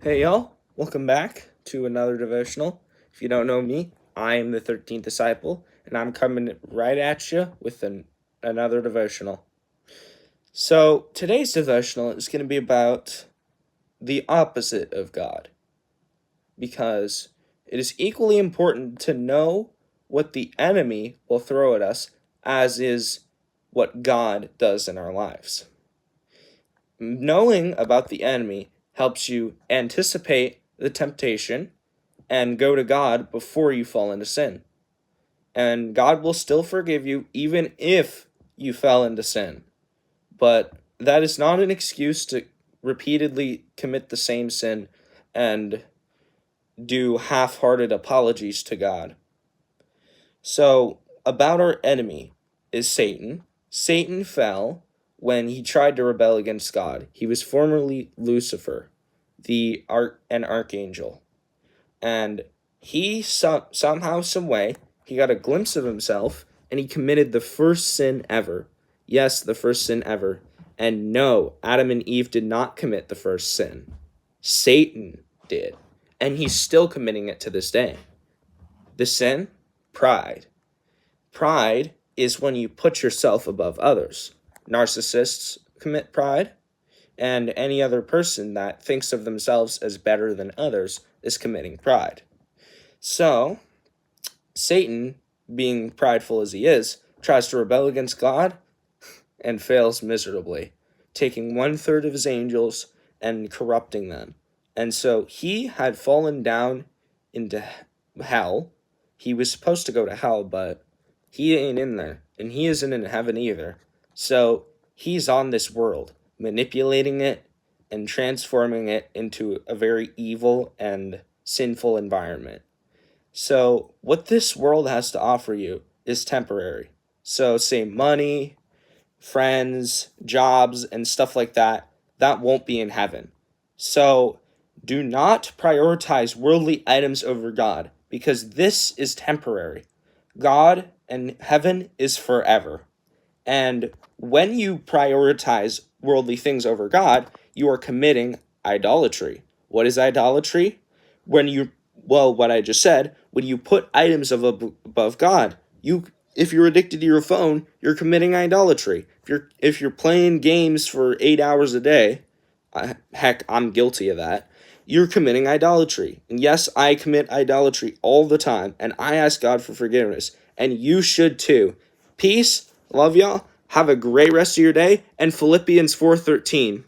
Hey y'all, welcome back to another devotional. If you don't know me, I am the 13th disciple, and I'm coming right at you with another devotional. So, today's devotional is going to be about the opposite of God, because it is equally important to know what the enemy will throw at us as is what God does in our lives. Knowing about the enemy helps you anticipate the temptation and go to God before you fall into sin. And God will still forgive you even if you fell into sin. But that is not an excuse to repeatedly commit the same sin and do half-hearted apologies to God. So, about our enemy is Satan. Satan fell when he tried to rebel against God. He was formerly Lucifer, an archangel. And he somehow, some way, he got a glimpse of himself, and he committed the first sin ever. Yes, the first sin ever. And no, Adam and Eve did not commit the first sin. Satan did. And he's still committing it to this day. The sin? Pride. Pride is when you put yourself above others. Narcissists commit pride, and any other person that thinks of themselves as better than others is committing pride. So, Satan, being prideful as he is, tries to rebel against God and fails miserably, taking 1/3 of his angels and corrupting them. And so he had fallen down into hell. He was supposed to go to hell, but he ain't in there, and he isn't in heaven either. So he's on this world, manipulating it and transforming it into a very evil and sinful environment. So what this world has to offer you is temporary. So say money, friends, jobs, and stuff like that, that won't be in heaven. So do not prioritize worldly items over God, because this is temporary. God and heaven is forever. And when you prioritize worldly things over God, you are committing idolatry. What is idolatry? What I just said, when you put items above God, if you're addicted to your phone, you're committing idolatry. If you're playing games for 8 hours a day, heck, I'm guilty of that. You're committing idolatry. And yes, I commit idolatry all the time, and I ask God for forgiveness, and you should too. Peace. Love y'all. Have a great rest of your day. And Philippians 4:13.